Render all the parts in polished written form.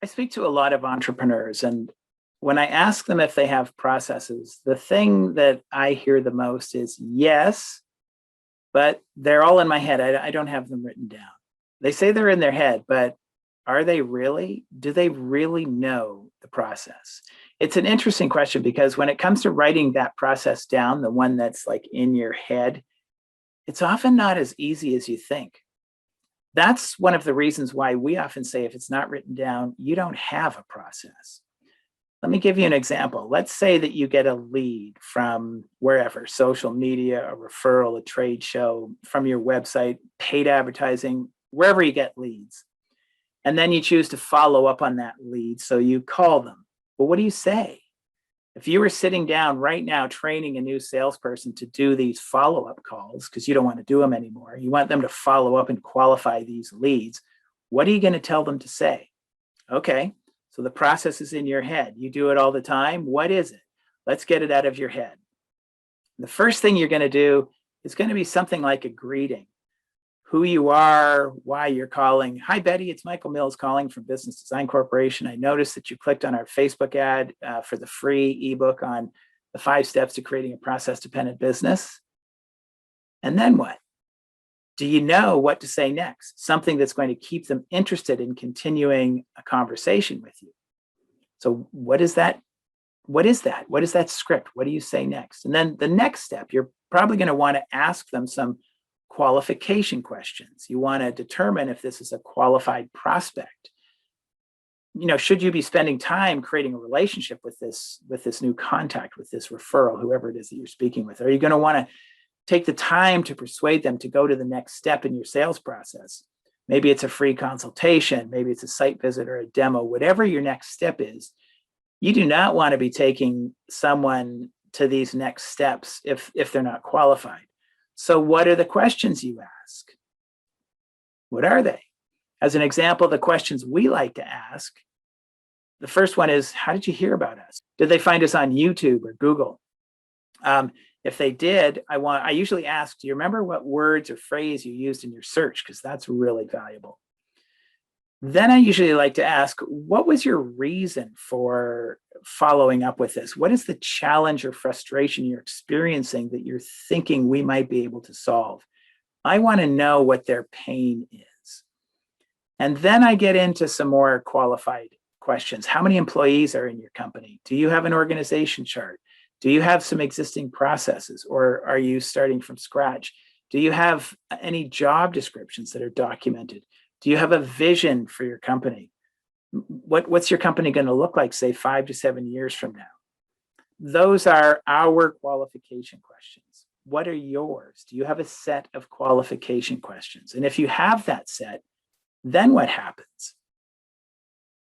I speak to a lot of entrepreneurs, and when I ask them if they have processes, the thing that I hear the most is yes, but they're all in my head. I don't have them written down. They say they're in their head, but are they really? Do they really know the process? It's an interesting question because when it comes to writing that process down, the one that's like in your head, it's often not as easy as you think. That's one of the reasons why we often say if it's not written down, you don't have a process. Let me give you an example. Let's say that you get a lead from wherever, social media, a referral, a trade show, from your website, paid advertising, wherever you get leads. And then you choose to follow up on that lead. So you call them. Well, what do you say? If you were sitting down right now training a new salesperson to do these follow-up calls, because you don't want to do them anymore, you want them to follow up and qualify these leads, what are you going to tell them to say? Okay, so the process is in your head. You do it all the time. What is it? Let's get it out of your head. The first thing you're going to do is going to be something like a greeting. Who you are, why you're calling. Hi, Betty, it's Michael Mills calling from Business Design Corporation. I noticed that you clicked on our Facebook ad for the free ebook on the 5 steps to creating a process-dependent business. And then what? Do you know what to say next? Something that's going to keep them interested in continuing a conversation with you. So what is that? What is that? What is that script? What do you say next? And then the next step, you're probably going to want to ask them some qualification questions. You want to determine if this is a qualified prospect. You know, should you be spending time creating a relationship with this new contact, with this referral, whoever it is that you're speaking with? Are you going to want to take the time to persuade them to go to the next step in your sales process? Maybe it's a free consultation, maybe it's a site visit or a demo, whatever your next step is. You do not want to be taking someone to these next steps if they're not qualified. So what are the questions you ask? What are they? As an example, the questions we like to ask, the first one is, how did you hear about us? Did they find us on YouTube or Google? If they did, I usually ask, do you remember what words or phrase you used in your search? Because that's really valuable. Then I usually like to ask, what was your reason for following up with this? What is the challenge or frustration you're experiencing that you're thinking we might be able to solve? I want to know what their pain is. And then I get into some more qualified questions. How many employees are in your company? Do you have an organization chart? Do you have some existing processes, or are you starting from scratch? Do you have any job descriptions that are documented? Do you have a vision for your company? What's your company going to look like, say, 5 to 7 years from now? Those are our qualification questions. What are yours? Do you have a set of qualification questions? And if you have that set, then what happens?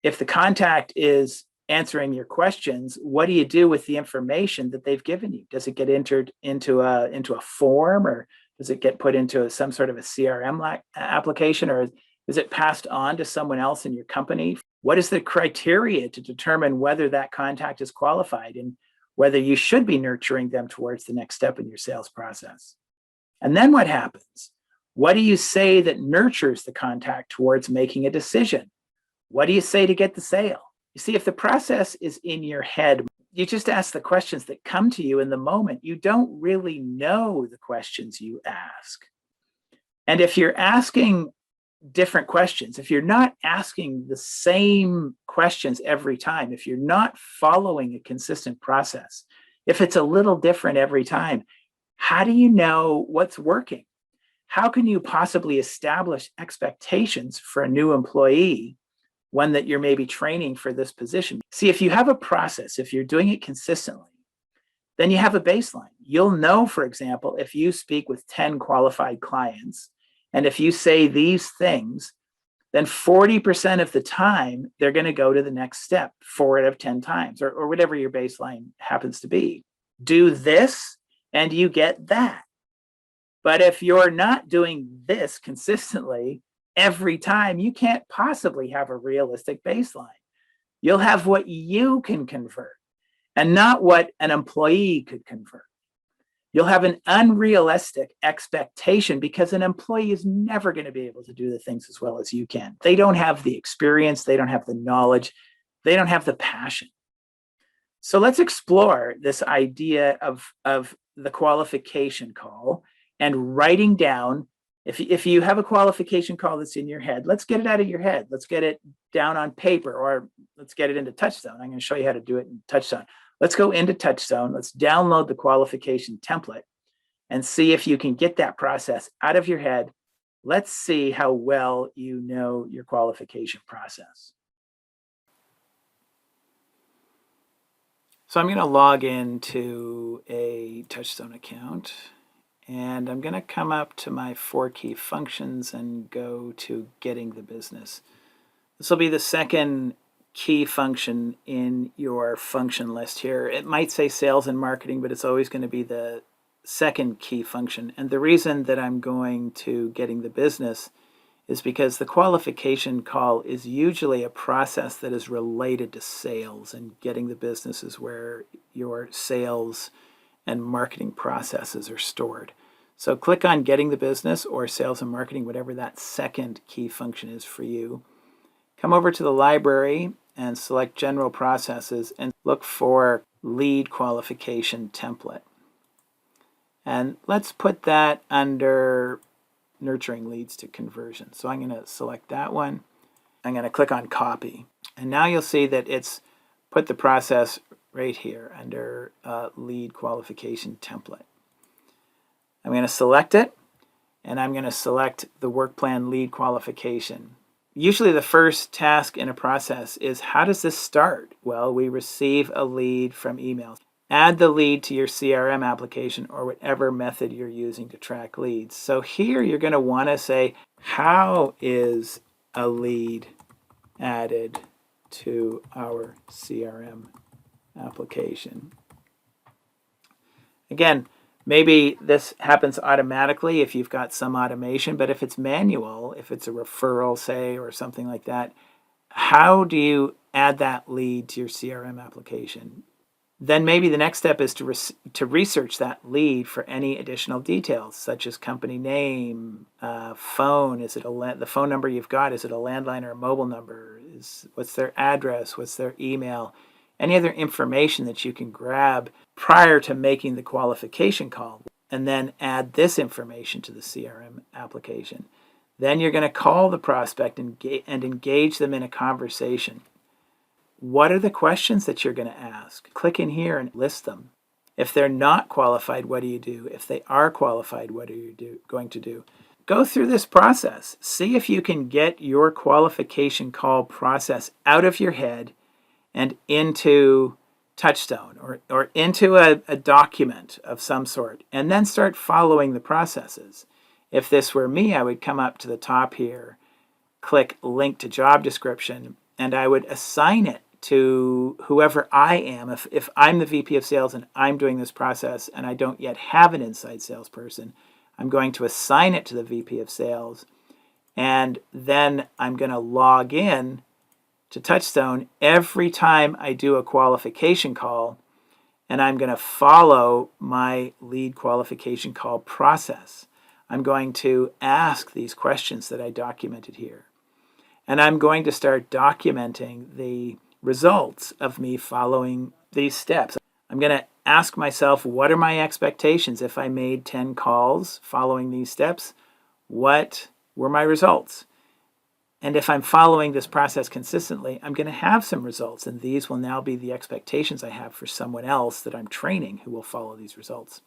If the contact is answering your questions, what do you do with the information that they've given you? Does it get entered into a form, or does it get put into some sort of a CRM application, or is it passed on to someone else in your company? What is the criteria to determine whether that contact is qualified and whether you should be nurturing them towards the next step in your sales process? And then what happens? What do you say that nurtures the contact towards making a decision? What do you say to get the sale? You see, if the process is in your head, you just ask the questions that come to you in the moment. You don't really know the questions you ask. And if you're asking different questions, if you're not asking the same questions every time, if you're not following a consistent process, if it's a little different every time, how do you know what's working? How can you possibly establish expectations for a new employee, one that you're maybe training for this position? See, if you have a process, if you're doing it consistently, then you have a baseline. You'll know, for example, if you speak with 10 qualified clients, and if you say these things, then 40% of the time, they're going to go to the next step 4 out of 10 times, or whatever your baseline happens to be. Do this, and you get that. But if you're not doing this consistently every time, you can't possibly have a realistic baseline. You'll have what you can convert and not what an employee could convert. You'll have an unrealistic expectation because an employee is never going to be able to do the things as well as you can. They don't have the experience, they don't have the knowledge, they don't have the passion. So let's explore this idea of the qualification call and writing down. If you have a qualification call that's in your head, let's get it out of your head. Let's get it down on paper, or let's get it into TouchStone. I'm going to show you how to do it in TouchStone. Let's go into TouchStone. Let's download the qualification template and see if you can get that process out of your head. Let's see how well you know your qualification process. So I'm going to log into a TouchStone account, and I'm going to come up to my 4 key functions and go to getting the business. This will be the second key function in your function list here. It might say sales and marketing, but it's always going to be the second key function. And the reason that I'm going to getting the business is because the qualification call is usually a process that is related to sales, and getting the business is where your sales and marketing processes are stored. So click on getting the business or sales and marketing, whatever that second key function is for you. Come over to the library and select general processes and look for lead qualification template. And let's put that under nurturing leads to conversion. So I'm going to select that one. I'm going to click on copy. And now you'll see that it's put the process right here under lead qualification template. I'm going to select it, and I'm going to select the work plan lead qualification. Usually the first task in a process is, how does this start? Well, we receive a lead from email. Add the lead to your CRM application or whatever method you're using to track leads. So here you're going to want to say, how is a lead added to our CRM application? Again, maybe this happens automatically if you've got some automation, but if it's manual, if it's a referral, say, or something like that, how do you add that lead to your CRM application? Then maybe the next step is to research that lead for any additional details, such as company name, phone. Is it the phone number you've got? Is it a landline or a mobile number? What's their address? What's their email? Any other information that you can grab prior to making the qualification call, and then add this information to the CRM application. Then you're going to call the prospect and engage them in a conversation. What are the questions that you're going to ask? Click in here and list them. If they're not qualified, what do you do? If they are qualified, what are you going to do? Go through this process. See if you can get your qualification call process out of your head and into TouchStone or into a document of some sort, and then start following the processes. If this were me, I would come up to the top here, click link to job description, and I would assign it to whoever I am. If I'm the VP of sales and I'm doing this process and I don't yet have an inside salesperson, I'm going to assign it to the VP of sales, and then I'm going to log in to TouchStone every time I do a qualification call, and I'm going to follow my lead qualification call process. I'm going to ask these questions that I documented here, and I'm going to start documenting the results of me following these steps. I'm going to ask myself, what are my expectations? If I made 10 calls following these steps, what were my results? And if I'm following this process consistently, I'm going to have some results, and these will now be the expectations I have for someone else that I'm training who will follow these results.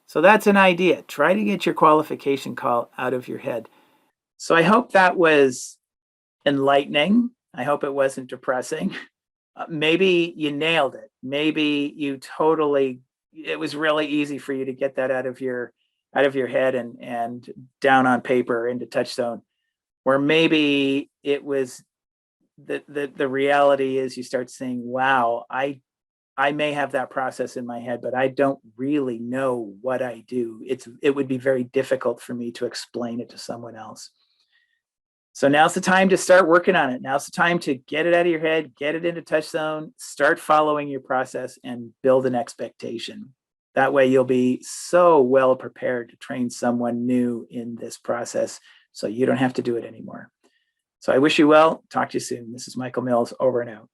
So that's an idea. Try to get your qualification call out of your head. So I hope that was enlightening. I hope it wasn't depressing. Maybe you nailed it. Maybe it was really easy for you to get that out of your head and down on paper into TouchStone. Or maybe it was the reality is you start saying, wow, I may have that process in my head, but I don't really know what I do. It would be very difficult for me to explain it to someone else. So now's the time to start working on it. Now's the time to get it out of your head, get it into TouchStone, start following your process, and build an expectation. That way you'll be so well prepared to train someone new in this process, so you don't have to do it anymore. So I wish you well. Talk to you soon. This is Michael Mills, over and out.